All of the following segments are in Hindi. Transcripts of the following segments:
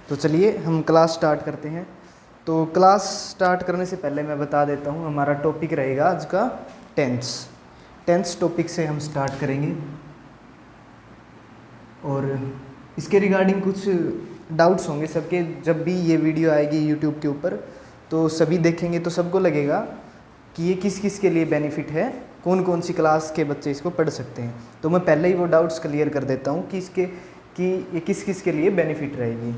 तो चलिए हम क्लास स्टार्ट करते हैं। तो क्लास स्टार्ट करने से पहले मैं बता देता हूँ हमारा टॉपिक रहेगा आज का टेंस टॉपिक से हम स्टार्ट करेंगे और इसके रिगार्डिंग कुछ डाउट्स होंगे सबके। जब भी ये वीडियो आएगी यूट्यूब के ऊपर तो सभी देखेंगे तो सबको लगेगा कि ये किस किस के लिए बेनिफिट है, कौन कौन सी क्लास के बच्चे इसको पढ़ सकते हैं। तो मैं पहले ही वो डाउट्स क्लियर कर देता हूँ कि ये किस किस के लिए बेनिफिट रहेगी।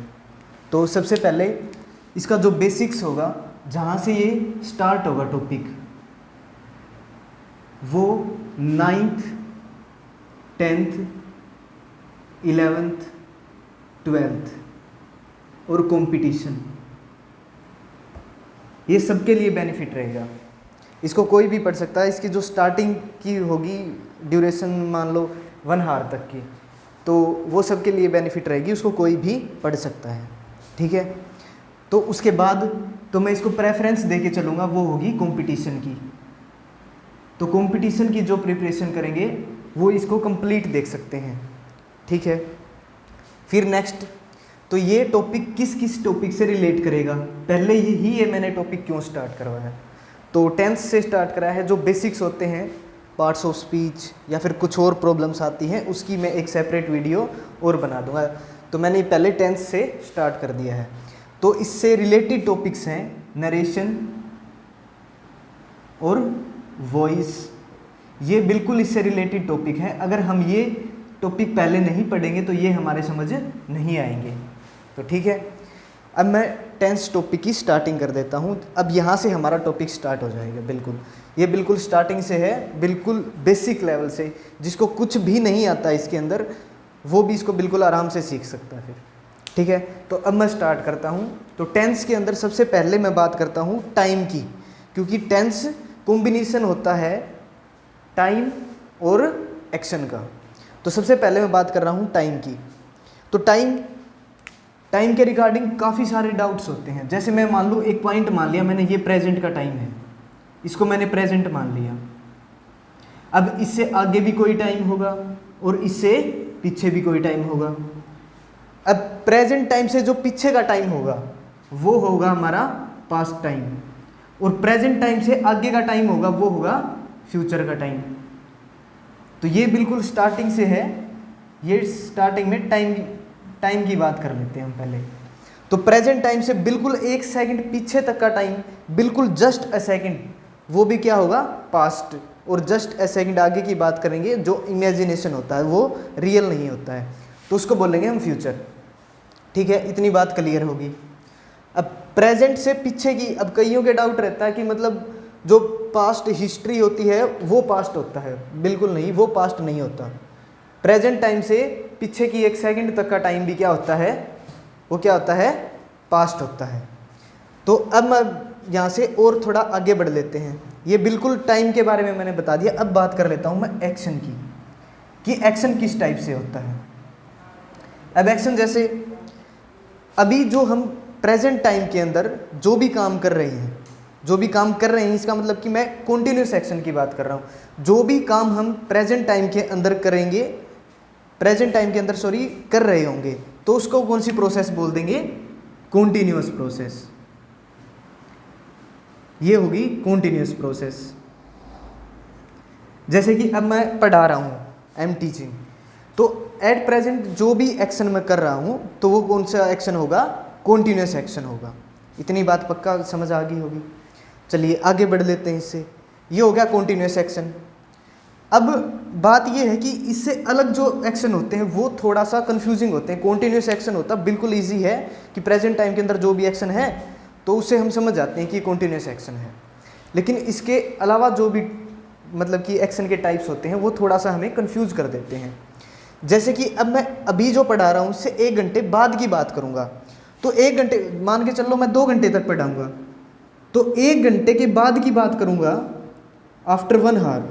तो सबसे पहले इसका जो बेसिक्स होगा, जहाँ से ये स्टार्ट होगा टॉपिक, वो 9th 10th 11th 12th और कंपटीशन, ये सबके लिए बेनिफिट रहेगा। इसको कोई भी पढ़ सकता है। इसकी जो स्टार्टिंग की होगी ड्यूरेशन मान लो 1 आवर तक की, तो वो सबके लिए बेनिफिट रहेगी, उसको कोई भी पढ़ सकता है, ठीक है। तो उसके बाद तो मैं इसको प्रेफरेंस दे के चलूँगा, वो होगी कंपटीशन की। तो कंपटीशन की जो प्रिपरेशन करेंगे वो इसको कंप्लीट देख सकते हैं, ठीक है। फिर नेक्स्ट, तो ये टॉपिक किस किस टॉपिक से रिलेट करेगा, पहले ही ये मैंने टॉपिक क्यों स्टार्ट करवाया। तो टेंस से स्टार्ट कराया है। जो बेसिक्स होते हैं, पार्ट्स ऑफ स्पीच या फिर कुछ और प्रॉब्लम्स आती हैं, उसकी मैं एक सेपरेट वीडियो और बना दूंगा। तो मैंने पहले टेंस से स्टार्ट कर दिया है। तो इससे रिलेटेड टॉपिक्स हैं नरेशन और वॉइस, ये बिल्कुल इससे रिलेटेड टॉपिक है। अगर हम ये टॉपिक पहले नहीं पढ़ेंगे तो ये हमारे समझ नहीं आएंगे। तो ठीक है, अब मैं टेंस टॉपिक की स्टार्टिंग कर देता हूँ। अब यहाँ से हमारा टॉपिक स्टार्ट हो जाएगा। बिल्कुल ये बिल्कुल स्टार्टिंग से है, बिल्कुल बेसिक लेवल से। जिसको कुछ भी नहीं आता इसके अंदर वो भी इसको बिल्कुल आराम से सीख सकता है फिर, ठीक है। तो अब मैं स्टार्ट करता हूँ। तो टेंस के अंदर सबसे पहले मैं बात करता हूँ टाइम की, क्योंकि टेंस कॉम्बिनेशन होता है टाइम और एक्शन का। तो सबसे पहले मैं बात कर रहा हूँ टाइम की। तो टाइम के रिगार्डिंग काफ़ी सारे डाउट्स होते हैं। जैसे मैं मान लूँ एक पॉइंट मान लिया मैंने, ये प्रेजेंट का टाइम है, इसको मैंने प्रेजेंट मान लिया। अब इससे आगे भी कोई टाइम होगा और इससे पीछे भी कोई टाइम होगा। अब प्रेजेंट टाइम से जो पीछे का टाइम होगा वो होगा हमारा पास्ट टाइम, और प्रेजेंट टाइम से आगे का टाइम होगा वो होगा फ्यूचर का टाइम। तो ये बिल्कुल स्टार्टिंग से है। ये स्टार्टिंग में टाइम की बात कर लेते हैं हम पहले। तो प्रेजेंट टाइम से बिल्कुल 1 सेकंड पीछे तक का टाइम, बिल्कुल जस्ट अ सेकंड, वो भी क्या होगा, पास्ट। और जस्ट अ सेकंड आगे की बात करेंगे, जो इमेजिनेशन होता है वो रियल नहीं होता है, तो उसको बोलेंगे हम फ्यूचर, ठीक है। इतनी बात क्लियर होगी। अब प्रेजेंट से पीछे की, अब कईयों के डाउट रहता है कि मतलब जो पास्ट हिस्ट्री होती है वो पास्ट होता है। बिल्कुल नहीं, वो पास्ट नहीं होता। प्रेजेंट टाइम से पीछे की 1 सेकंड तक का टाइम भी क्या होता है, वो क्या होता है, पास्ट होता है। तो अब मैं यहाँ से और थोड़ा आगे बढ़ लेते हैं। ये बिल्कुल टाइम के बारे में मैंने बता दिया। अब बात कर लेता हूँ मैं एक्शन की, कि एक्शन किस टाइप से होता है। अब एक्शन जैसे अभी जो हम प्रेजेंट टाइम के अंदर जो भी काम कर रहे हैं, इसका मतलब कि मैं कॉन्टिन्यूस एक्शन की बात कर रहा हूँ। जो भी काम हम प्रेजेंट टाइम के अंदर करेंगे, कर रहे होंगे, तो उसको कौन सी प्रोसेस बोल देंगे, कॉन्टिन्यूस प्रोसेस। ये होगी कॉन्टिन्यूस प्रोसेस। जैसे कि अब मैं पढ़ा रहा हूँ, आई एम टीचिंग, तो एट प्रेजेंट जो भी एक्शन मैं कर रहा हूँ तो वो कौन सा एक्शन होगा, कॉन्टिन्यूस एक्शन होगा। इतनी बात पक्का समझ आ गई होगी। चलिए आगे बढ़ लेते हैं इससे। ये हो गया कॉन्टिन्यूस एक्शन। अब बात ये है कि इससे अलग जो एक्शन होते हैं वो थोड़ा सा कंफ्यूजिंग होते हैं। कॉन्टिन्यूस एक्शन होता है बिल्कुल इजी है कि प्रेजेंट टाइम के अंदर जो भी एक्शन है तो उससे हम समझ जाते हैं कि कॉन्टिन्यूस एक्शन है। लेकिन इसके अलावा जो भी मतलब कि एक्शन के टाइप्स होते हैं वो थोड़ा सा हमें कंफ्यूज कर देते हैं। जैसे कि अब मैं अभी जो पढ़ा रहा हूँ उससे 1 घंटे बाद की बात करूँगा, तो 1 घंटे मान के चलो मैं 2 घंटे तक पढ़ाऊँगा, तो 1 घंटे के बाद की बात करूँगा आफ्टर 1 आवर,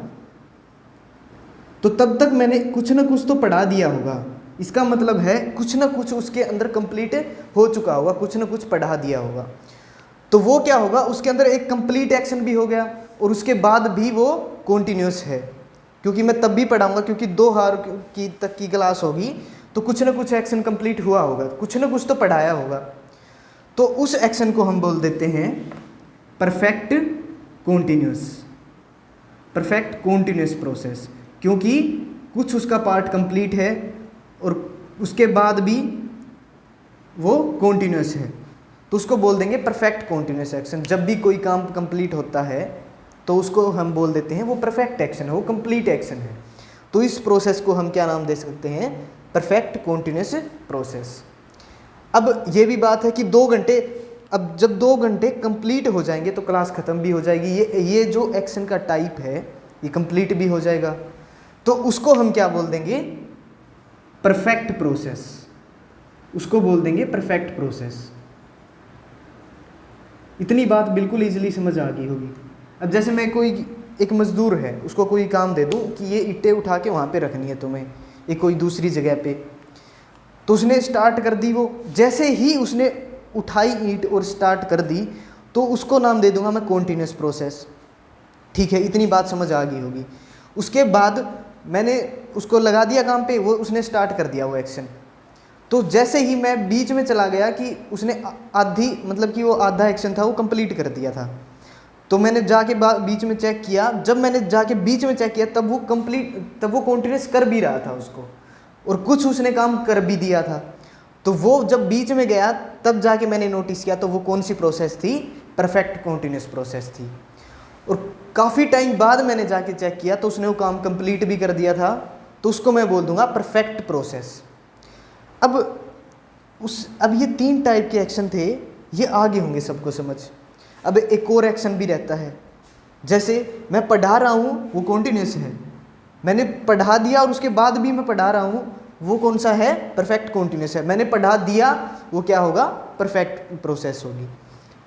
तो तब तक मैंने कुछ ना कुछ तो पढ़ा दिया होगा। इसका मतलब है कुछ ना कुछ उसके अंदर कंप्लीट हो चुका होगा, कुछ ना कुछ पढ़ा दिया होगा। तो वो क्या होगा, उसके अंदर एक कंप्लीट एक्शन भी हो गया और उसके बाद भी वो कॉन्टिन्यूस है, क्योंकि मैं तब भी पढ़ाऊँगा, क्योंकि 2 आवर की तक की क्लास होगी तो कुछ ना कुछ एक्शन कंप्लीट हुआ होगा, कुछ ना कुछ तो पढ़ाया होगा। तो उस एक्शन को हम बोल देते हैं perfect continuous, perfect continuous process, क्योंकि कुछ उसका पार्ट कंप्लीट है और उसके बाद भी वो कॉन्टिन्यूस है, तो उसको बोल देंगे परफेक्ट कॉन्टिन्यूस एक्शन। जब भी कोई काम कंप्लीट होता है तो उसको हम बोल देते हैं वो परफेक्ट एक्शन है, वो कंप्लीट एक्शन है। तो इस प्रोसेस को हम क्या नाम दे सकते हैं, परफेक्ट कॉन्टिन्यूस प्रोसेस। अब ये भी बात है कि 2 घंटे, अब जब 2 घंटे कंप्लीट हो जाएंगे तो क्लास ख़त्म भी हो जाएगी, ये जो एक्शन का टाइप है ये कंप्लीट भी हो जाएगा, तो उसको हम क्या बोल देंगे, परफेक्ट प्रोसेस, उसको बोल देंगे परफेक्ट प्रोसेस। इतनी बात बिल्कुल इजीली समझ आ गई होगी। अब जैसे मैं कोई एक मजदूर है, उसको कोई काम दे दूं कि ये ईंटें उठा के वहाँ पे रखनी है तुम्हें एक कोई दूसरी जगह पे, तो उसने स्टार्ट कर दी। वो जैसे ही उसने उठाई ईंट और स्टार्ट कर दी तो उसको नाम दे दूंगा मैं कॉन्टिन्यूस प्रोसेस। ठीक है, इतनी बात समझ आ गई होगी। उसके बाद मैंने उसको लगा दिया काम पे, वो उसने स्टार्ट कर दिया वो एक्शन, तो जैसे ही मैं बीच में चला गया कि उसने आधी, मतलब कि वो आधा एक्शन था वो कंप्लीट कर दिया था, तो मैंने जाके बीच में चेक किया, जब मैंने जाके बीच में चेक किया तब वो कंप्लीट, तब वो कॉन्टिन्यूस कर भी रहा था उसको, और कुछ उसने काम कर भी दिया था। तो वो जब बीच में गया तब जाके मैंने नोटिस किया, तो वो कौन सी प्रोसेस थी, परफेक्ट कॉन्टिन्यूस प्रोसेस थी। और काफ़ी टाइम बाद मैंने जाके चेक किया तो उसने वो काम कंप्लीट भी कर दिया था, तो उसको मैं बोल दूंगा परफेक्ट प्रोसेस। अब ये 3 टाइप के एक्शन थे, ये आगे होंगे सबको समझ। अब एक और एक्शन भी रहता है, जैसे मैं पढ़ा रहा हूँ वो कॉन्टिन्यूस है, मैंने पढ़ा दिया और उसके बाद भी मैं पढ़ा रहा हूँ, वो कौन सा है, परफेक्ट कॉन्टिन्यूस है। मैंने पढ़ा दिया, वो क्या होगा, परफेक्ट प्रोसेस होगी।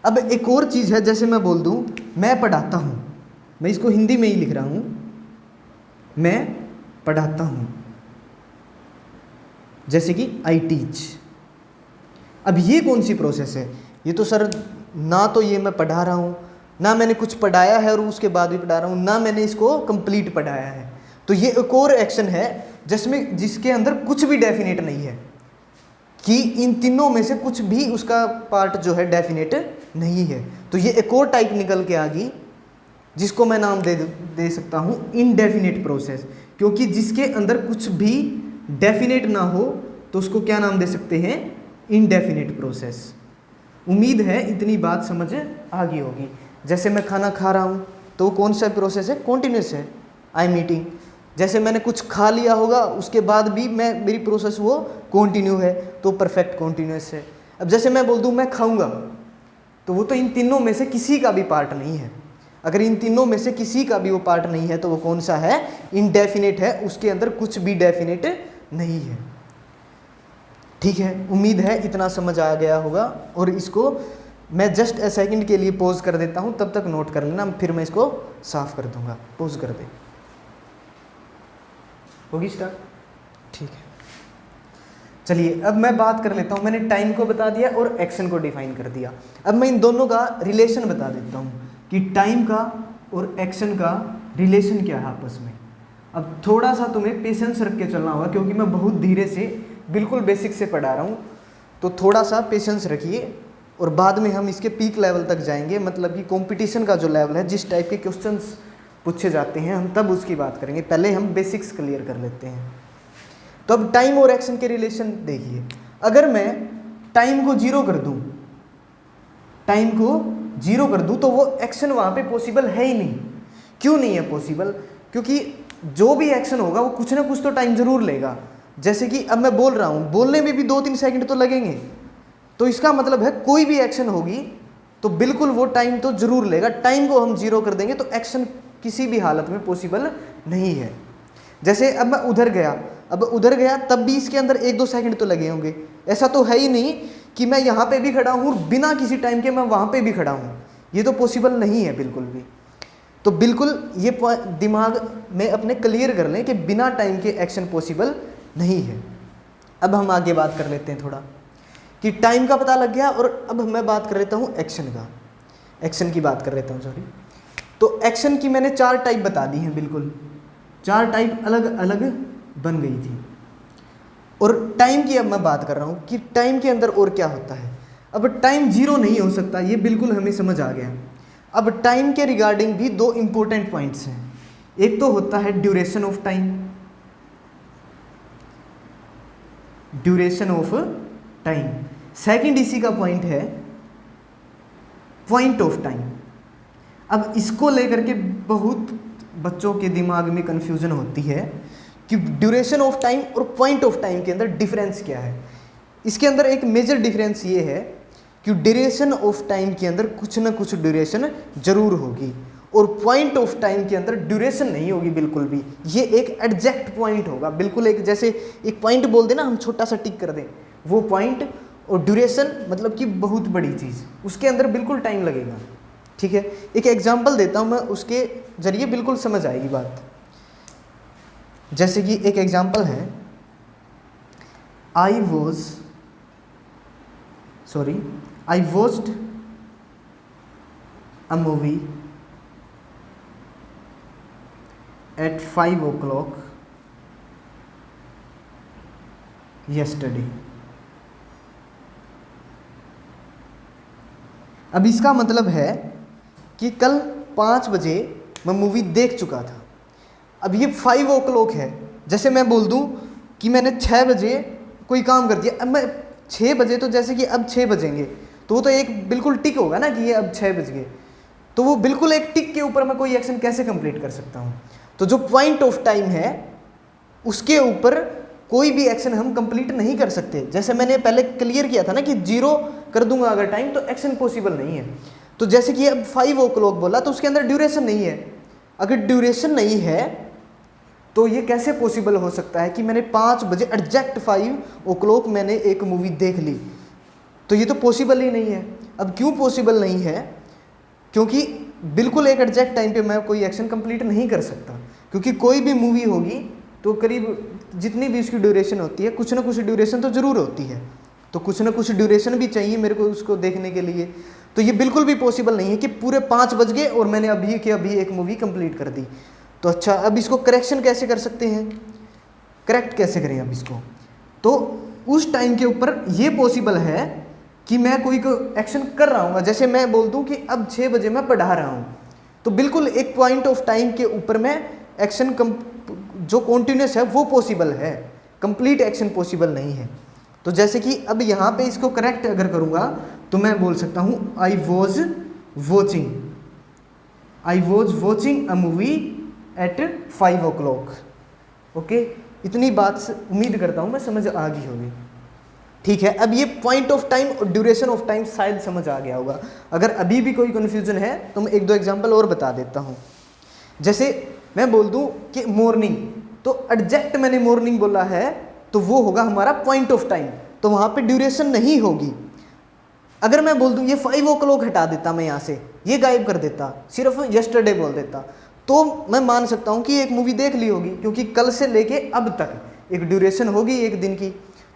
अब एक और चीज़ है, जैसे मैं बोल दूँ मैं पढ़ाता हूँ, मैं इसको हिंदी में ही लिख रहा हूँ, मैं पढ़ाता हूँ, जैसे कि आई टीच। अब ये कौन सी प्रोसेस है, ये तो सर ना तो ये मैं पढ़ा रहा हूँ, ना मैंने कुछ पढ़ाया है और उसके बाद भी पढ़ा रहा हूँ, ना मैंने इसको कंप्लीट पढ़ाया है। तो ये एक और एक्शन है जिसके अंदर कुछ भी डेफिनेट नहीं है, कि इन तीनों में से कुछ भी उसका पार्ट जो है डेफिनेट नहीं है। तो ये एक और टाइप निकल के आ गई, जिसको मैं नाम दे सकता हूँ इनडेफिनेट प्रोसेस, क्योंकि जिसके अंदर कुछ भी डेफिनेट ना हो तो उसको क्या नाम दे सकते हैं, इनडेफिनेट प्रोसेस। उम्मीद है इतनी बात समझ आ गई होगी। जैसे मैं खाना खा रहा हूँ तो कौन सा प्रोसेस है, कॉन्टिन्यूस है, आई एम ईटिंग। जैसे मैंने कुछ खा लिया होगा उसके बाद भी मेरी प्रोसेस वो कॉन्टिन्यू है, तो परफेक्ट कॉन्टिन्यूस है। अब जैसे मैं बोल दूँ मैं खाऊंगा, तो वो तो इन तीनों में से किसी का भी पार्ट नहीं है। अगर इन तीनों में से किसी का भी वो पार्ट नहीं है तो वो कौन सा है, इनडेफिनेट है, उसके अंदर कुछ भी डेफिनेट नहीं है। ठीक है, उम्मीद है इतना समझ आ गया होगा। और इसको मैं जस्ट ए सेकंड के लिए पॉज कर देता हूँ, तब तक नोट कर लेना, फिर मैं इसको साफ कर दूंगा। पॉज कर दे, होगी स्टार्ट। ठीक है, चलिए अब मैं बात कर लेता हूँ। मैंने टाइम को बता दिया और एक्शन को डिफाइन कर दिया। अब मैं इन दोनों का रिलेशन बता देता हूँ कि टाइम का और एक्शन का रिलेशन क्या है आपस में। अब थोड़ा सा तुम्हें पेशेंस रख के चलना होगा, क्योंकि मैं बहुत धीरे से बिल्कुल बेसिक से पढ़ा रहा हूँ, तो थोड़ा सा पेशेंस रखिए। और बाद में हम इसके पीक लेवल तक जाएंगे, मतलब कि कंपटीशन का जो लेवल है, जिस टाइप के क्वेश्चंस पूछे जाते हैं हम तब उसकी बात करेंगे। पहले हम बेसिक्स क्लियर कर लेते हैं। तो अब टाइम और एक्शन के रिलेशन देखिए। अगर मैं टाइम को जीरो कर दूं, टाइम को जीरो कर दूं तो वो एक्शन वहाँ पे पॉसिबल है ही नहीं। क्यों नहीं है पॉसिबल? क्योंकि जो भी एक्शन होगा वो कुछ ना कुछ तो टाइम ज़रूर लेगा। जैसे कि अब मैं बोल रहा हूँ, बोलने में भी 2-3 सेकंड तो लगेंगे, तो इसका मतलब है कोई भी एक्शन होगी तो बिल्कुल वो टाइम तो ज़रूर लेगा। टाइम को हम जीरो कर देंगे तो एक्शन किसी भी हालत में पॉसिबल नहीं है। जैसे अब मैं उधर गया, तब भी इसके अंदर 1-2 सेकंड तो लगे होंगे। ऐसा तो है ही नहीं कि मैं यहाँ पे भी खड़ा हूँ बिना किसी टाइम के मैं वहाँ पे भी खड़ा हूँ, ये तो पॉसिबल नहीं है बिल्कुल भी। तो बिल्कुल ये दिमाग में अपने क्लियर कर लें कि बिना टाइम के एक्शन पॉसिबल नहीं है। अब हम आगे बात कर लेते हैं थोड़ा कि टाइम का पता लग गया, और अब मैं बात कर लेता हूँ एक्शन की बात कर लेता हूँ, सॉरी। तो एक्शन की मैंने 4 टाइप बता दी हैं, बिल्कुल 4 टाइप अलग अलग बन गई थी। और टाइम की अब मैं बात कर रहा हूँ कि टाइम के अंदर और क्या होता है। अब टाइम जीरो नहीं हो सकता, ये बिल्कुल हमें समझ आ गया। अब टाइम के रिगार्डिंग भी दो इंपॉर्टेंट पॉइंट्स हैं। एक तो होता है duration of time, duration of time. Second इसी का पॉइंट है पॉइंट ऑफ टाइम। अब इसको लेकर के बहुत बच्चों के दिमाग में कंफ्यूजन होती है कि ड्यूरेशन ऑफ टाइम और पॉइंट ऑफ टाइम के अंदर डिफरेंस क्या है। इसके अंदर एक मेजर डिफरेंस ये है कि ड्यूरेशन ऑफ टाइम के अंदर कुछ ना कुछ ड्यूरेशन जरूर होगी और पॉइंट ऑफ टाइम के अंदर ड्यूरेशन नहीं होगी बिल्कुल भी। ये एक एग्जैक्ट पॉइंट होगा, बिल्कुल एक, जैसे एक पॉइंट बोल देना हम, छोटा सा टिक कर दें, वो पॉइंट। और ड्यूरेशन मतलब कि बहुत बड़ी चीज़, उसके अंदर बिल्कुल टाइम लगेगा। ठीक है, एक एग्जांपल देता हूँ मैं, उसके जरिए बिल्कुल समझ आएगी बात। जैसे कि एक एग्जांपल है, I watched a movie at 5 o'clock yesterday। अब इसका मतलब है कि कल 5 बजे मैं मूवी देख चुका था। अब ये 5 o'clock है, जैसे मैं बोल दूं कि मैंने 6 बजे कोई काम कर दिया, अब मैं 6 बजे, तो जैसे कि अब 6 बजेंगे तो वो तो एक बिल्कुल टिक होगा ना कि ये अब 6 बज गए, तो वो बिल्कुल एक टिक के ऊपर मैं कोई एक्शन कैसे कंप्लीट कर सकता हूँ। तो जो पॉइंट ऑफ टाइम है उसके ऊपर कोई भी एक्शन हम कंप्लीट नहीं कर सकते। जैसे मैंने पहले क्लियर किया था ना कि 0 कर दूंगा अगर टाइम तो एक्शन पॉसिबल नहीं है। तो जैसे कि अब 5 o'clock बोला तो उसके अंदर ड्यूरेशन नहीं है। अगर ड्यूरेशन नहीं है तो ये कैसे पॉसिबल हो सकता है कि मैंने 5 बजे एग्जैक्ट 5 o'clock मैंने एक मूवी देख ली, तो ये तो पॉसिबल ही नहीं है। अब क्यों पॉसिबल नहीं है? क्योंकि बिल्कुल एक एग्जैक्ट टाइम पे मैं कोई एक्शन कंप्लीट नहीं कर सकता, क्योंकि कोई भी मूवी होगी तो करीब जितनी भी उसकी ड्यूरेशन होती है, कुछ ना कुछ ड्यूरेशन तो ज़रूर होती है, तो कुछ ना कुछ ड्यूरेशन भी चाहिए मेरे को उसको देखने के लिए। तो ये बिल्कुल भी पॉसिबल नहीं है कि पूरे 5 बज गए और मैंने अभी के अभी एक मूवी कंप्लीट कर दी। तो अच्छा, अब इसको करेक्शन कैसे कर सकते हैं, करेक्ट कैसे करें अब इसको? तो उस टाइम के ऊपर ये पॉसिबल है कि मैं कोई एक्शन कर रहा हूँ, जैसे मैं बोल दूँ कि अब 6 बजे मैं पढ़ा रहा हूँ, तो बिल्कुल एक पॉइंट ऑफ टाइम के ऊपर मैं एक्शन जो कॉन्टिन्यूस है वो पॉसिबल है, कंप्लीट एक्शन पॉसिबल नहीं है। तो जैसे कि अब यहाँ पे इसको करेक्ट अगर करूँगा तो मैं बोल सकता हूँ I was watching a movie at 5 o'clock। Okay, इतनी बात उम्मीद करता हूँ मैं समझ आ गई होगी। ठीक है, अब ये पॉइंट ऑफ टाइम और ड्यूरेशन ऑफ टाइम शायद समझ आ गया होगा। अगर अभी भी कोई कन्फ्यूजन है तो मैं 1-2 एग्जांपल और बता देता हूँ। जैसे मैं बोल दूँ कि मॉर्निंग, तो एग्जैक्ट मैंने मॉर्निंग बोला है तो वो होगा हमारा पॉइंट ऑफ टाइम, तो वहाँ पे ड्यूरेशन नहीं होगी। अगर मैं बोल दूँ ये 5 o'clock हटा देता, मैं यहाँ से ये गायब कर देता, सिर्फ यस्टरडे बोल देता, तो मैं मान सकता हूँ कि एक मूवी देख ली होगी, क्योंकि कल से लेके अब तक एक ड्यूरेशन होगी एक दिन की,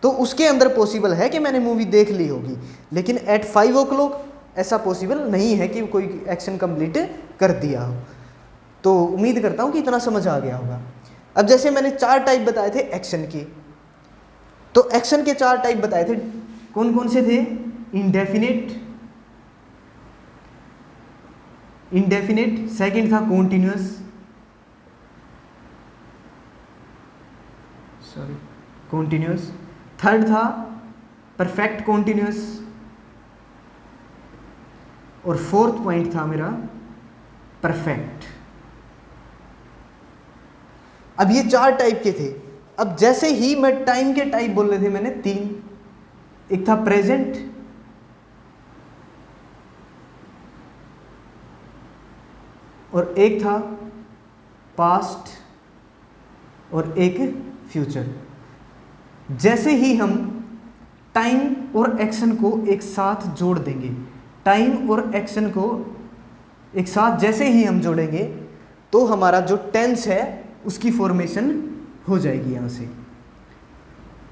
तो उसके अंदर पॉसिबल है कि मैंने मूवी देख ली होगी। लेकिन एट 5 o'clock ऐसा पॉसिबल नहीं है कि कोई एक्शन कंप्लीट कर दिया हो। तो उम्मीद करता हूँ कि इतना समझ आ गया होगा। अब जैसे मैंने 4 टाइप बताए थे एक्शन की, तो एक्शन के 4 टाइप बताए थे, कौन कौन से थे? इंडेफिनिट, सेकंड था कॉन्टिन्यूस, थर्ड था परफेक्ट कॉन्टिन्यूस, और फोर्थ पॉइंट था मेरा परफेक्ट। अब ये 4 टाइप के थे। अब जैसे ही मैं टाइम के टाइप बोल रहे थे मैंने 3, एक था प्रेजेंट, और एक था पास्ट, और एक फ्यूचर। जैसे ही हम टाइम और एक्शन को एक साथ जोड़ देंगे, टाइम और एक्शन को एक साथ जैसे ही हम जोड़ेंगे तो हमारा जो टेंस है उसकी फॉर्मेशन हो जाएगी यहाँ से।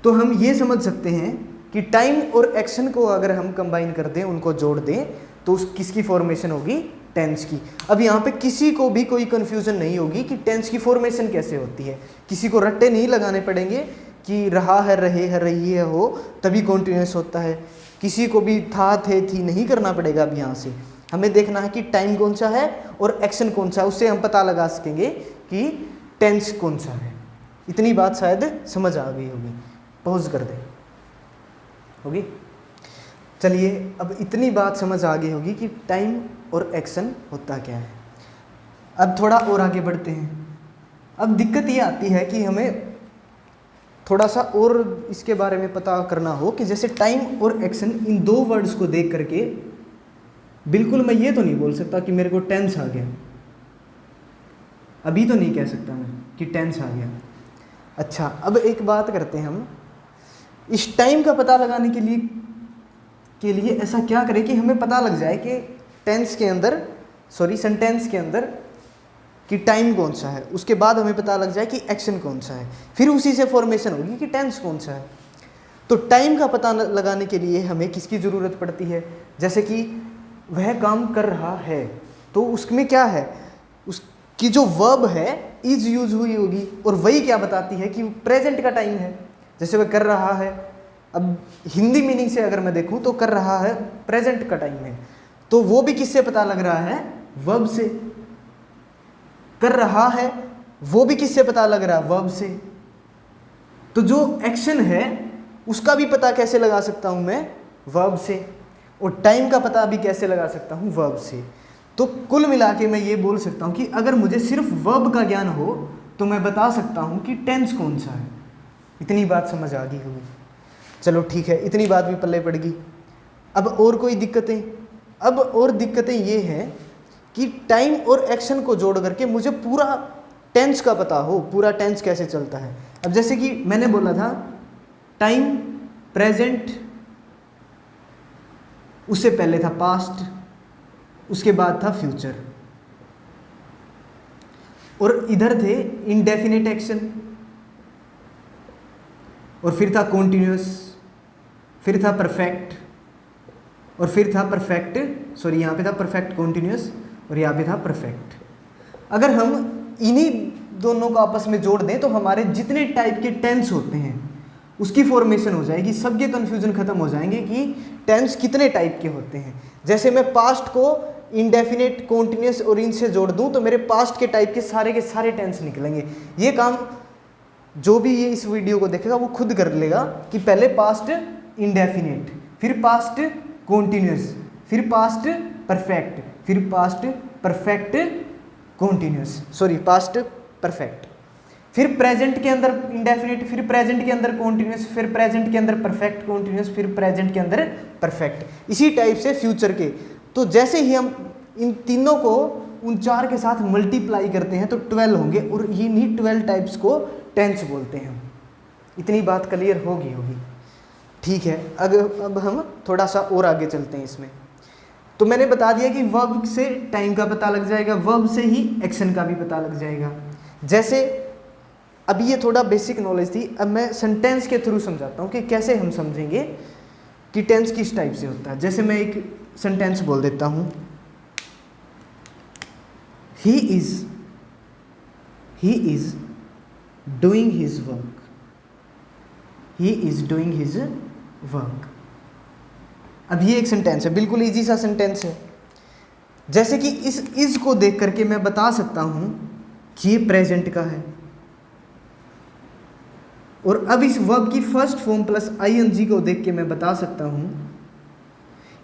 तो हम ये समझ सकते हैं कि टाइम और एक्शन को अगर हम कंबाइन कर दें, उनको जोड़ दें, तो उस किसकी फॉर्मेशन होगी? टेंस की। अब यहाँ पे किसी को भी कोई कन्फ्यूजन नहीं होगी कि टेंस की फॉर्मेशन कैसे होती है, किसी को रट्टे नहीं लगाने पड़ेंगे कि रहा है, रहे है, रही है, हो, तभी कॉन्टिन्यूस होता है। किसी को भी था, थे, थी नहीं करना पड़ेगा। अब यहाँ से हमें देखना है कि टाइम कौन सा है और एक्शन कौन सा है, उससे हम पता लगा सकेंगे कि टेंस कौन सा है। इतनी बात शायद समझ आ गई होगी। पॉज कर दे, होगी। चलिए, अब इतनी बात समझ आ गई होगी कि टाइम और एक्शन होता क्या है। अब थोड़ा और आगे बढ़ते हैं। अब दिक्कत ये आती है कि हमें थोड़ा सा और इसके बारे में पता करना हो कि जैसे टाइम और एक्शन, इन दो वर्ड्स को देख करके बिल्कुल मैं ये तो नहीं बोल सकता कि मेरे को टेंस आ गया। अभी तो नहीं कह सकता मैं कि टेंस आ गया। अच्छा, अब एक बात करते हैं हम, इस टाइम का पता लगाने के लिए ऐसा क्या करें कि हमें पता लग जाए कि टेंस के अंदर, सॉरी सेंटेंस के अंदर कि टाइम कौन सा है, उसके बाद हमें पता लग जाए कि एक्शन कौन सा है, फिर उसी से फॉर्मेशन होगी कि टेंस कौन सा है। तो टाइम का पता लगाने के लिए हमें किसकी ज़रूरत पड़ती है? जैसे कि वह काम कर रहा है, तो उसमें क्या है, उसकी जो वर्ब है इज यूज हुई होगी, और वही क्या बताती है कि प्रेजेंट का टाइम है। जैसे वह कर रहा है, अब हिंदी मीनिंग से अगर मैं देखूं तो कर रहा है प्रेजेंट का टाइम है, तो वो भी किससे पता लग रहा है? वर्ब से। कर रहा है वो भी किससे पता लग रहा है? वर्ब से। तो जो एक्शन है उसका भी पता कैसे लगा सकता हूं मैं? वर्ब से। और टाइम का पता भी कैसे लगा सकता हूं? वर्ब से। तो कुल मिला के मैं ये बोल सकता हूं कि अगर मुझे सिर्फ वर्ब का ज्ञान हो तो मैं बता सकता हूं कि टेंस कौन सा है। इतनी बात समझ आ गई होगी। चलो ठीक है, इतनी बात भी पल्ले पड़ गई। अब और कोई दिक्कतें? अब और दिक्कतें ये हैं कि टाइम और एक्शन को जोड़ करके मुझे पूरा टेंस का पता हो, पूरा टेंस कैसे चलता है। अब जैसे कि मैंने बोला था टाइम प्रेजेंट, उससे पहले था पास्ट, उसके बाद था फ्यूचर, और इधर थे इंडेफिनिट एक्शन, और फिर था कॉन्टिन्यूअस, फिर था परफेक्ट, और फिर था परफेक्ट, सॉरी यहाँ पे था परफेक्ट कॉन्टिन्यूअस, और यहाँ पे था परफेक्ट। अगर हम इन्हीं दोनों को आपस में जोड़ दें तो हमारे जितने टाइप के टेंस होते हैं उसकी फॉर्मेशन हो जाएगी। सबके कन्फ्यूजन खत्म हो जाएंगे कि टेंस कितने टाइप के होते हैं। जैसे मैं पास्ट को इंडेफिनिट, कॉन्टिन्यूअस और इनसे जोड़ दूं तो मेरे पास्ट के टाइप के सारे टेंस निकलेंगे। ये काम जो भी ये इस वीडियो को देखेगा वो खुद कर लेगा कि पहले पास्ट इंडेफिनिट, फिर पास्ट कॉन्टिन्यूअस, फिर पास्ट परफेक्ट, फिर past perfect continuous, sorry past perfect, फिर प्रेजेंट के अंदर इंडेफिनिट, फिर प्रेजेंट के अंदर कॉन्टिन्यूअस, फिर प्रेजेंट के अंदर परफेक्ट कॉन्टिन्यूअस, फिर प्रेजेंट के अंदर परफेक्ट। इसी टाइप से फ्यूचर के। तो जैसे ही हम इन तीनों को उन चार के साथ मल्टीप्लाई करते हैं तो 12 होंगे, और इन्हीं 12 टाइप्स को टेंस बोलते हैं। इतनी बात क्लियर होगी। ठीक है, अब हम थोड़ा सा और आगे चलते हैं इसमें। तो मैंने बता दिया कि वर्ब से टाइम का पता लग जाएगा, वर्ब से ही एक्शन का भी पता लग जाएगा। जैसे अभी ये थोड़ा बेसिक नॉलेज थी, अब मैं सेंटेंस के थ्रू समझाता हूँ कि कैसे हम समझेंगे कि टेंस किस टाइप से होता है। जैसे मैं एक सेंटेंस बोल देता हूँ, he is doing his work, he is doing his work. अब ये एक सेंटेंस है, बिल्कुल इजी सा सेंटेंस है। जैसे कि इस इज को देख करके मैं बता सकता हूं कि ये प्रेजेंट का है, और अब इस वर्ब की फर्स्ट फॉर्म प्लस आईएनजी को देख के मैं बता सकता हूं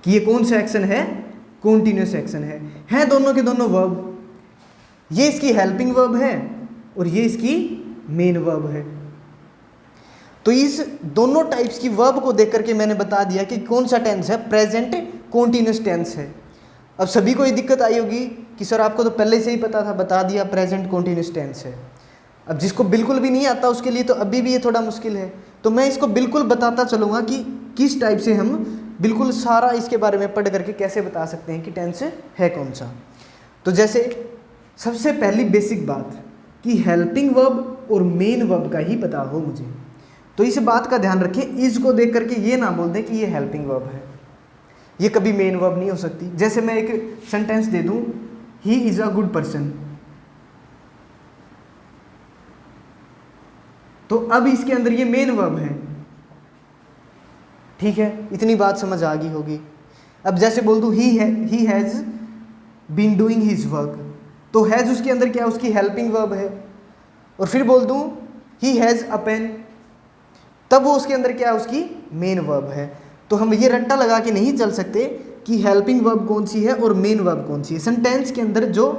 कि ये कौन सा एक्शन है? कॉन्टिन्यूअस एक्शन है दोनों के दोनों वर्ब। ये इसकी हेल्पिंग वर्ब है और ये इसकी मेन वर्ब है। तो इस दोनों टाइप्स की वर्ब को देख करके मैंने बता दिया कि कौन सा टेंस है, प्रेजेंट कॉन्टिन्यूअस टेंस है। अब सभी को ये दिक्कत आई होगी कि सर आपको तो पहले से ही पता था, बता दिया प्रेजेंट कॉन्टिन्यूअस टेंस है। अब जिसको बिल्कुल भी नहीं आता उसके लिए तो अभी भी ये थोड़ा मुश्किल है। तो मैं इसको बिल्कुल बताता चलूँगा कि किस टाइप से हम बिल्कुल सारा इसके बारे में पढ़ करके कैसे बता सकते हैं कि टेंस है कौन सा। तो जैसे सबसे पहली बेसिक बात कि हेल्पिंग वर्ब और मेन वर्ब का ही पता हो मुझे, तो इस बात का ध्यान रखें, इज को देख करके ये ना बोल दें कि ये हेल्पिंग वर्ब है, ये कभी मेन वर्ब नहीं हो सकती। जैसे मैं एक सेंटेंस दे दूं, he is a good person, तो अब इसके अंदर ये मेन वर्ब है, ठीक है, इतनी बात समझ आ गई होगी। अब जैसे बोल दूँ he has been doing his work, तो हैज़ उसके अंदर क्या है, उसकी हेल्पिंग वर्ब है। और फिर बोल दूँ ही हैज़ अ पेन, तब वो उसके अंदर क्या है, उसकी मेन वर्ब है। तो हम ये रट्टा लगा के नहीं चल सकते कि हेल्पिंग वर्ब कौन सी है और मेन वर्ब कौन सी है। सेंटेंस के अंदर जो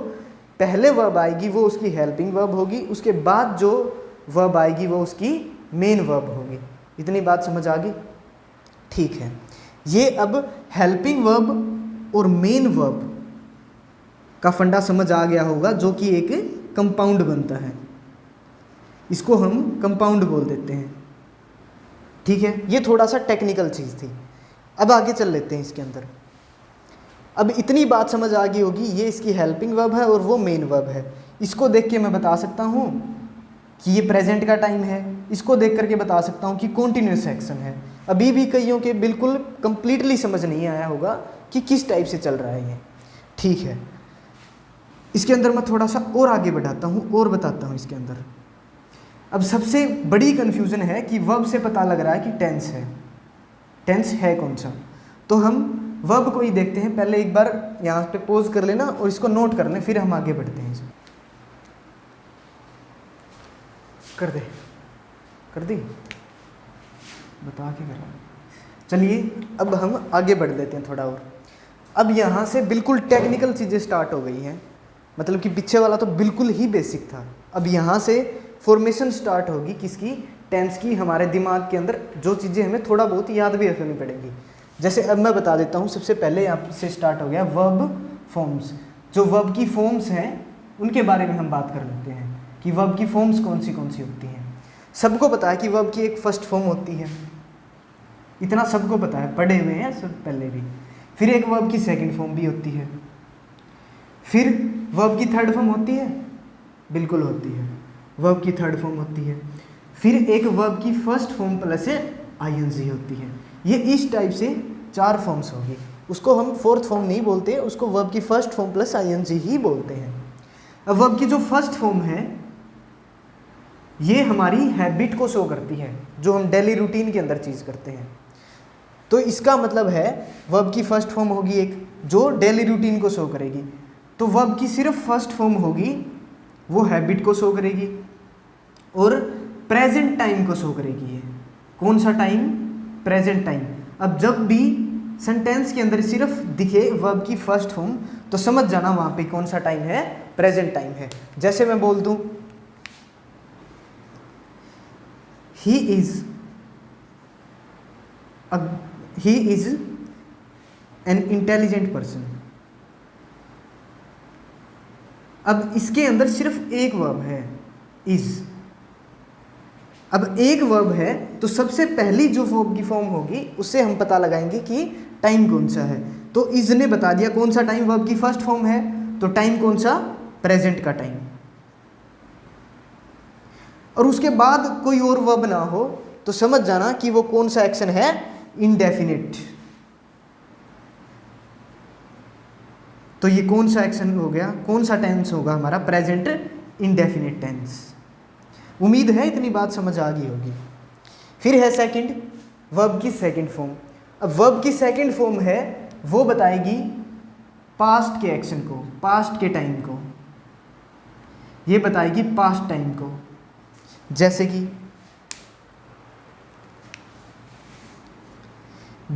पहले वर्ब आएगी वो उसकी हेल्पिंग वर्ब होगी, उसके बाद जो वर्ब आएगी वो उसकी मेन वर्ब होगी। इतनी बात समझ आ गई, ठीक है। ये अब हेल्पिंग वर्ब और मेन वर्ब का फंडा समझ आ गया होगा, जो कि एक कंपाउंड बनता है, इसको हम कंपाउंड बोल देते हैं, ठीक है। ये थोड़ा सा टेक्निकल चीज़ थी। अब आगे चल लेते हैं इसके अंदर। अब इतनी बात समझ आ गई होगी, ये इसकी हेल्पिंग वर्ब है और वो मेन वर्ब है। इसको देख के मैं बता सकता हूँ कि ये प्रेजेंट का टाइम है, इसको देख करके बता सकता हूँ कि कॉन्टिन्यूस एक्शन है। अभी भी कईयों के बिल्कुल कंप्लीटली समझ नहीं आया होगा कि किस टाइप से चल रहा है ये, ठीक है। इसके अंदर मैं थोड़ा सा और आगे बढ़ाता हूँ और बताता हूँ इसके अंदर। अब सबसे बड़ी कन्फ्यूज़न है कि वर्ब से पता लग रहा है कि टेंस है, टेंस है कौन सा। तो हम वर्ब को ही देखते हैं। पहले एक बार यहाँ पे पॉज कर लेना और इसको नोट कर लें, फिर हम आगे बढ़ते हैं। कर दे, कर दी, बता के करा। चलिए अब हम आगे बढ़ लेते हैं थोड़ा और। अब यहाँ से बिल्कुल टेक्निकल चीज़ें स्टार्ट हो गई हैं, मतलब कि पीछे वाला तो बिल्कुल ही बेसिक था। अब यहाँ से फॉर्मेशन स्टार्ट होगी किसकी, टेंस की। हमारे दिमाग के अंदर जो चीज़ें हमें थोड़ा बहुत याद भी रखनी पड़ेंगी। जैसे अब मैं बता देता हूँ, सबसे पहले यहाँ से स्टार्ट हो गया वर्ब फॉर्म्स। जो वर्ब की फॉर्म्स हैं उनके बारे में हम बात कर लेते हैं कि वर्ब की फॉर्म्स कौन सी होती हैं। सबको पता है कि वर्ब की एक फर्स्ट फॉर्म होती है, इतना सबको पता है, पढ़े हुए हैं सब पहले भी। फिर एक वर्ब की सेकंड फॉर्म भी होती है, फिर वर्ब की थर्ड फॉर्म होती है, बिल्कुल होती है, वर्ब की थर्ड फॉर्म होती है। फिर एक वर्ब की फर्स्ट फॉर्म प्लस आईएनजी होती है। ये इस टाइप से 4 फॉर्म्स होगी। उसको हम फोर्थ फॉर्म नहीं बोलते, उसको वर्ब की फर्स्ट फॉर्म प्लस आईएनजी ही बोलते हैं। अब वर्ब की जो फर्स्ट फॉर्म है ये हमारी हैबिट को शो करती है, जो हम डेली रूटीन के अंदर चीज़ करते हैं। तो इसका मतलब है वर्ब की फर्स्ट फॉर्म होगी एक जो डेली रूटीन को शो करेगी। तो वर्ब की सिर्फ फर्स्ट फॉर्म होगी, वो हैबिट को शो करेगी और प्रेजेंट टाइम को शो करेगी। ये कौन सा टाइम, प्रेजेंट टाइम। अब जब भी सेंटेंस के अंदर सिर्फ दिखे वर्ब की फर्स्ट फॉर्म तो समझ जाना वहाँ पे कौन सा टाइम है, प्रेजेंट टाइम है। जैसे मैं बोल दूँ he is an intelligent person। अब इसके अंदर सिर्फ एक वर्ब है is। अब एक वर्ब है तो सबसे पहली जो वर्ब की फॉर्म होगी उससे हम पता लगाएंगे कि टाइम कौन सा है। तो is ने बता दिया कौन सा टाइम वर्ब की फर्स्ट फॉर्म है, तो टाइम कौन सा, प्रेजेंट का टाइम। और उसके बाद कोई और वर्ब ना हो तो समझ जाना कि वो कौन सा एक्शन है, इंडेफिनिट। तो ये कौन सा एक्शन हो गया, कौन सा टेंस होगा हमारा, प्रेजेंट इंडेफिनिट टेंस। उम्मीद है इतनी बात समझ आ गई होगी। फिर है सेकंड, वर्ब की सेकंड फॉर्म। अब वर्ब की सेकंड फॉर्म है वो बताएगी पास्ट के एक्शन को, पास्ट के टाइम को, ये बताएगी पास्ट टाइम को। जैसे कि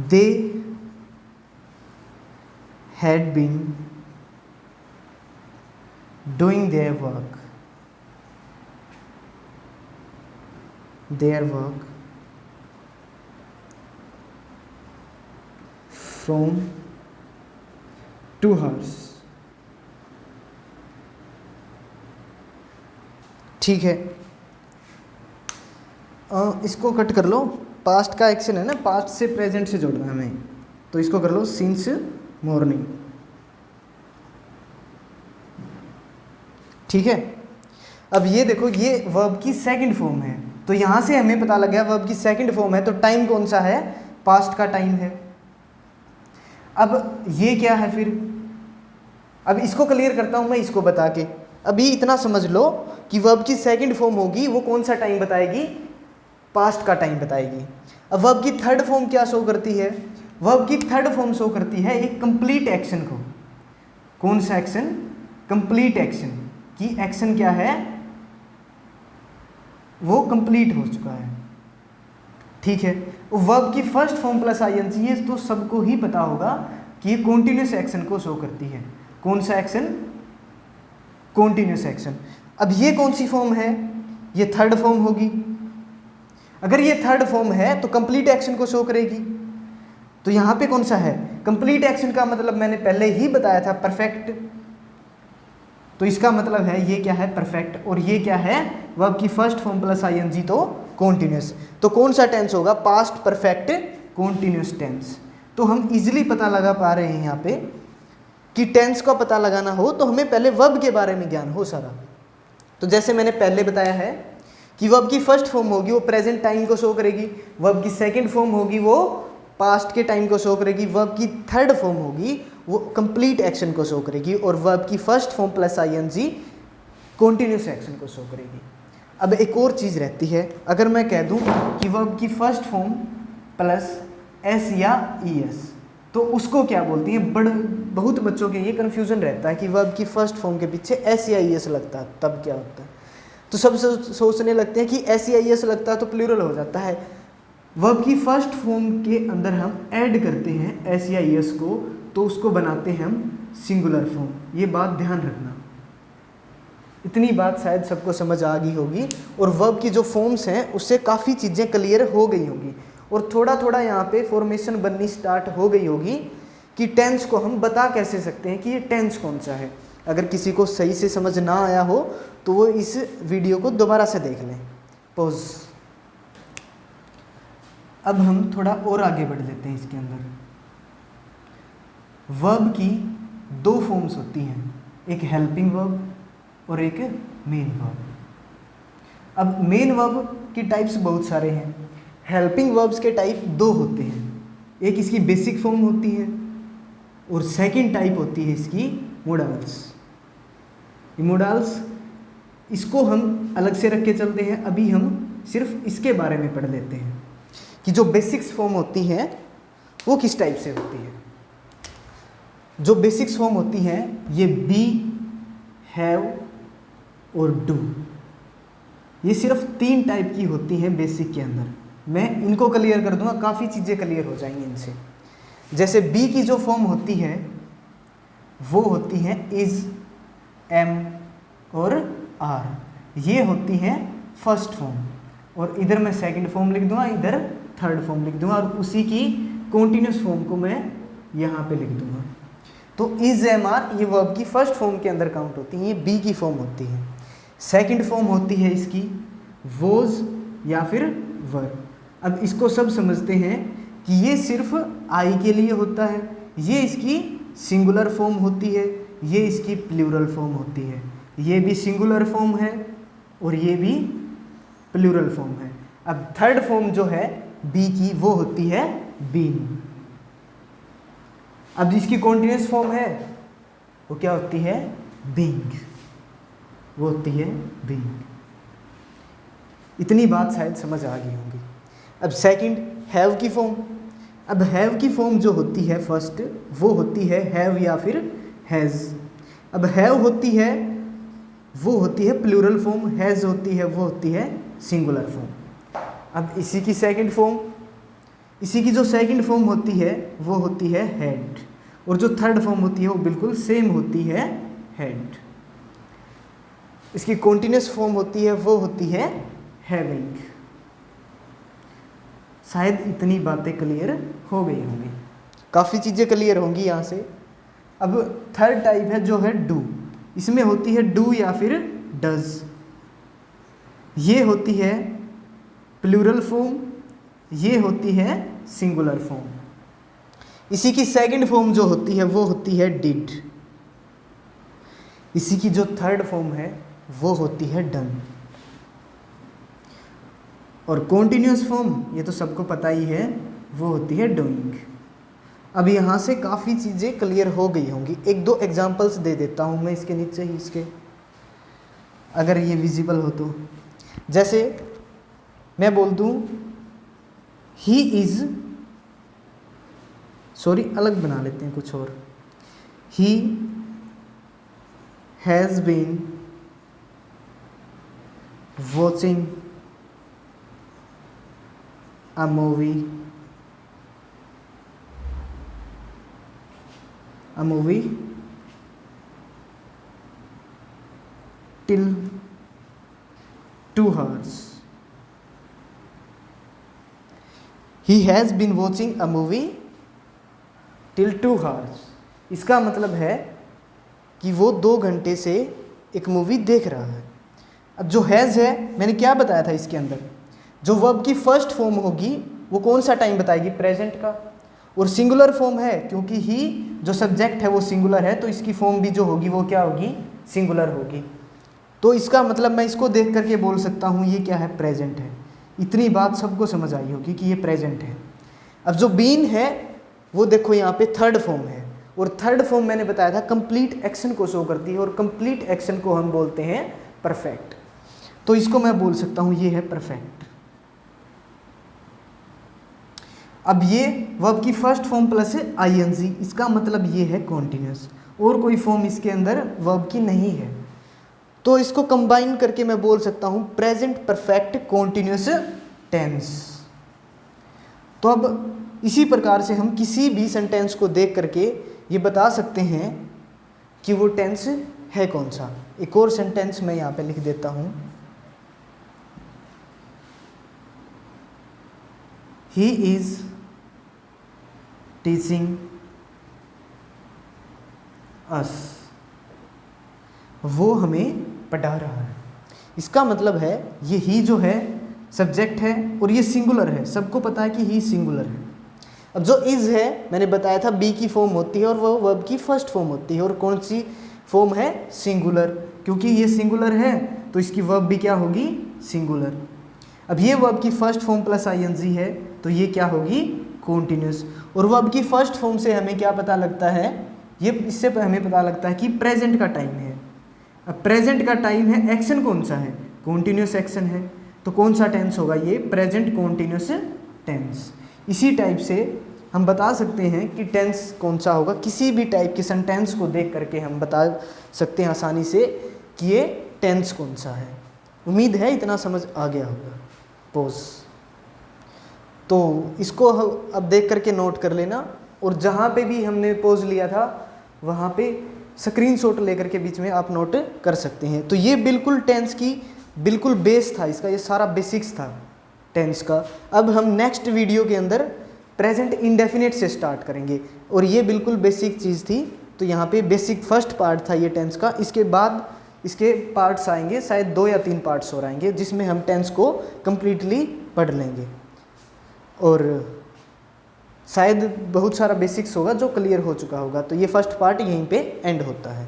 they had been doing their work, from 2 hours। ठीक है, इसको कट कर लो। पास्ट का एक्शन है ना, पास्ट से प्रेजेंट से जोड़ना है हमें, तो इसको कर लो सिंस मॉर्निंग। ठीक है, अब ये देखो ये वर्ब की सेकंड फॉर्म है, तो यहाँ से हमें पता लग गया वर्ब की सेकंड फॉर्म है तो टाइम कौन सा है, पास्ट का टाइम है। अब ये क्या है फिर, अब इसको क्लियर करता हूँ मैं इसको बता के। अभी इतना समझ लो कि वर्ब की सेकंड फॉर्म होगी वो कौन सा टाइम बताएगी, पास्ट का टाइम बताएगी। अब वर्ब की थर्ड फॉर्म क्या शो करती है? वर्ब की थर्ड फॉर्म शो करती है एक कंप्लीट एक्शन को। कौन सा एक्शन? Complete action. कि एक्शन क्या है? वो कंप्लीट हो चुका है। ठीक है। वर्ब की फर्स्ट फॉर्म प्लस आईएनजी, ये तो सबको ही पता होगा कि ये कॉन्टिन्यूस एक्शन को शो करती है। कौन सा एक्शन? Continuous action. अब ये कौन सी फॉर्म है? ये थर्ड फॉर्म होगी। अगर ये थर्ड फॉर्म है तो कंप्लीट एक्शन को शो करेगी। तो यहां पे कौन सा है? कंप्लीट एक्शन का मतलब मैंने पहले ही बताया था, परफेक्ट। तो इसका मतलब है ये क्या है? परफेक्ट। और ये क्या है? वर्ब की फर्स्ट फॉर्म प्लस आईएनजी, तो कॉन्टिन्यूस। तो कौन सा टेंस होगा? Past perfect continuous tense. तो हम इजीली पता लगा पा रहे हैं यहाँ पे कि टेंस का पता लगाना हो तो हमें पहले वर्ब के बारे में ज्ञान हो सारा। तो जैसे मैंने पहले बताया है कि वर्ब की फर्स्ट फॉर्म होगी वो प्रेजेंट टाइम को शो करेगी, वर्ब की सेकंड फॉर्म होगी वो पास्ट के टाइम को शो करेगी, वर्ब की थर्ड फॉर्म होगी वो कंप्लीट एक्शन को शो करेगी, और वर्ब की first form plus ING continuous action को शो करेगी। अब एक और चीज़ रहती है, अगर मैं कह दूं कि वर्ब की फर्स्ट फॉर्म प्लस एस या ई एस, तो उसको क्या बोलती हैं? बहुत बच्चों के ये कन्फ्यूज़न रहता है कि वर्ब की फर्स्ट फॉर्म के पीछे एस या ई एस लगता है तब क्या होता है। तो सब सोचने लगते हैं कि एस या ई एस लगता है तो प्लूरल हो जाता है। वर्ब की फर्स्ट फॉर्म के अंदर हम ऐड करते हैं एस या ई एस को, तो उसको बनाते हैं हम सिंगुलर फॉर्म। ये बात ध्यान रखना। इतनी बात शायद सबको समझ आ गई होगी, और वर्ब की जो फॉर्म्स हैं उससे काफ़ी चीज़ें क्लियर हो गई होंगी, और थोड़ा थोड़ा यहाँ पे फॉर्मेशन बननी स्टार्ट हो गई होगी कि टेंस को हम बता कैसे सकते हैं कि ये टेंस कौन सा है। अगर किसी को सही से समझ ना आया हो तो वो इस वीडियो को दोबारा से देख लें। पॉज। अब हम थोड़ा और आगे बढ़ लेते हैं इसके अंदर। वर्ब की दो फॉर्म्स होती हैं, एक हेल्पिंग वर्ब और एक मेन वर्ब। अब मेन वर्ब की टाइप्स बहुत सारे हैं। हेल्पिंग वर्ब्स के टाइप दो होते हैं, एक इसकी बेसिक फॉर्म होती है और सेकंड टाइप होती है इसकी मोडाल्स। मोडाल्स इसको हम अलग से रख के चलते हैं, अभी हम सिर्फ इसके बारे में पढ़ लेते हैं कि जो बेसिक्स फॉर्म होती हैं वो किस टाइप से होती है। जो बेसिक्स फॉर्म होती हैं ये बी, हैव और डू, ये सिर्फ 3 टाइप की होती हैं बेसिक के अंदर। मैं इनको क्लियर कर दूंगा, काफ़ी चीज़ें क्लियर हो जाएंगी इनसे। जैसे बी की जो फॉर्म होती है वो होती है इज, एम और आर, ये होती है फर्स्ट फॉर्म, और इधर मैं सेकंड फॉर्म लिख दूंगा, इधर थर्ड फॉर्म लिख दूंगा, और उसी की कॉन्टिन्यूस फॉर्म को मैं यहाँ पे लिख दूंगा। तो इज, एम, आर ये वर्ब की फर्स्ट फॉर्म के अंदर काउंट होती हैं, ये बी की फॉर्म होती है। सेकंड फॉर्म होती है इसकी वोज या फिर वर। अब इसको सब समझते हैं कि ये सिर्फ आई के लिए होता है, ये इसकी सिंगुलर फॉर्म होती है, ये इसकी प्लूरल फॉर्म होती है। ये भी सिंगुलर फॉर्म है और ये भी प्लूरल फॉर्म है। अब थर्ड फॉर्म जो है बी की वो होती है बीन। अब जिसकी कॉन्टिन्यूस फॉर्म है वो क्या होती है? बीइंग, वो होती है बीइंग। इतनी बात शायद समझ आ गई होगी। अब सेकंड हैव की फॉर्म। अब हैव की फॉर्म जो होती है फर्स्ट वो होती है हैव या फिर हैज़। अब हैव होती है वो होती है प्लूरल फॉर्म, हैज़ होती है वो होती है सिंगुलर फॉर्म। अब इसी की सेकंड फॉर्म, इसी की जो सेकंड फॉर्म होती है वो होती है हैड, और जो थर्ड फॉर्म होती है वो बिल्कुल सेम होती है हैड। इसकी कॉन्टिन्यूस फॉर्म होती है वो होती है हैविंग। शायद इतनी बातें क्लियर हो गई होंगी, काफ़ी चीज़ें क्लियर होंगी यहाँ से। अब थर्ड टाइप है जो है डू। इसमें होती है डू या फिर डज। ये होती है प्लूरल फॉर्म, ये होती है सिंगुलर फॉर्म। इसी की सेकंड फॉर्म जो होती है वो होती है डिड। इसी की जो थर्ड फॉर्म है वो होती है डन। और कॉन्टिन्यूस फॉर्म ये तो सबको पता ही है, वो होती है डूइंग। अब यहाँ से काफ़ी चीज़ें क्लियर हो गई होंगी। एक दो एग्जांपल्स दे देता हूँ मैं इसके नीचे ही, इसके अगर ये विजिबल हो तो। जैसे मैं बोल दूं ही इज, सॉरी अलग बना लेते हैं कुछ और, he has been watching a movie till 2 hours. He has been watching a movie till 2 hours. इसका मतलब है कि वो 2 घंटे से एक मूवी देख रहा है। अब जो हैज़ है, मैंने क्या बताया था इसके अंदर, जो वर्ब की फर्स्ट फॉर्म होगी वो कौन सा टाइम बताएगी, प्रेजेंट का, और सिंगुलर फॉर्म है क्योंकि ही जो सब्जेक्ट है वो सिंगुलर है, तो इसकी फॉर्म भी जो होगी वो क्या होगी, सिंगुलर होगी। तो इसका मतलब मैं इसको देख करके बोल सकता हूँ ये क्या है, प्रेजेंट है। इतनी बात सबको समझ आई होगी कि ये प्रेजेंट है। अब जो बीन है वो देखो यहाँ पे थर्ड फॉर्म है, और थर्ड फॉर्म मैंने बताया था कंप्लीट एक्शन को शो करती है, और कंप्लीट एक्शन को हम बोलते हैं परफेक्ट। तो इसको मैं बोल सकता हूँ ये है परफेक्ट। अब ये वर्ब की फर्स्ट फॉर्म प्लस है आईएनजी, इसका मतलब ये है कॉन्टिन्यूस, और कोई फॉर्म इसके अंदर वर्ब की नहीं है। तो इसको कंबाइन करके मैं बोल सकता हूँ प्रेजेंट परफेक्ट कॉन्टिन्यूस टेंस। तो अब इसी प्रकार से हम किसी भी सेंटेंस को देख करके ये बता सकते हैं कि वो टेंस है कौन सा। एक और सेंटेंस मैं यहाँ पे लिख देता हूँ, ही इज टीचिंग अस, वो हमें पढ़ा रहा है। इसका मतलब है ये ही जो है सब्जेक्ट है और ये सिंगुलर है, सबको पता है कि ही सिंगुलर है। अब जो इज है मैंने बताया था बी की फॉर्म होती है और वो वर्ब की फर्स्ट फॉर्म होती है, और कौन सी फॉर्म है, सिंगुलर, क्योंकि ये सिंगुलर है तो इसकी वर्ब भी क्या होगी, सिंगुलर। अब ये वर्ब की फर्स्ट फॉर्म प्लस आईएनजी है तो ये क्या होगी, कॉन्टिन्यूस। और वर्ब की फर्स्ट फॉर्म से हमें क्या पता लगता है, ये इससे हमें पता लगता है कि प्रेजेंट का टाइम है। अब प्रेजेंट का टाइम है, एक्शन कौन सा है, कॉन्टिन्यूस एक्शन है, तो कौन सा टेंस होगा, ये प्रेजेंट कॉन्टिन्यूस टेंस। इसी टाइप से हम बता सकते हैं कि टेंस कौन सा होगा, किसी भी टाइप के सेंटेंस को देख करके हम बता सकते हैं आसानी से कि ये टेंस कौन सा है। उम्मीद है इतना समझ आ गया होगा। पोज, तो इसको अब देख करके नोट कर लेना, और जहाँ पे भी हमने पोज लिया था वहाँ पे स्क्रीनशॉट लेकर के बीच में आप नोट कर सकते हैं। तो ये बिल्कुल टेंस की बिल्कुल बेस था इसका, ये सारा बेसिक्स था टेंस का। अब हम नेक्स्ट वीडियो के अंदर प्रेजेंट इंडेफिनिट से स्टार्ट करेंगे, और ये बिल्कुल बेसिक चीज़ थी। तो यहाँ पे बेसिक फर्स्ट पार्ट था ये टेंस का, इसके बाद इसके पार्ट्स आएंगे, शायद 2 या 3 पार्ट्स और आएंगे जिसमें हम टेंस को कम्प्लीटली पढ़ लेंगे, और शायद बहुत सारा बेसिक्स होगा जो क्लियर हो चुका होगा। तो ये फर्स्ट पार्ट यहीं पे एंड होता है।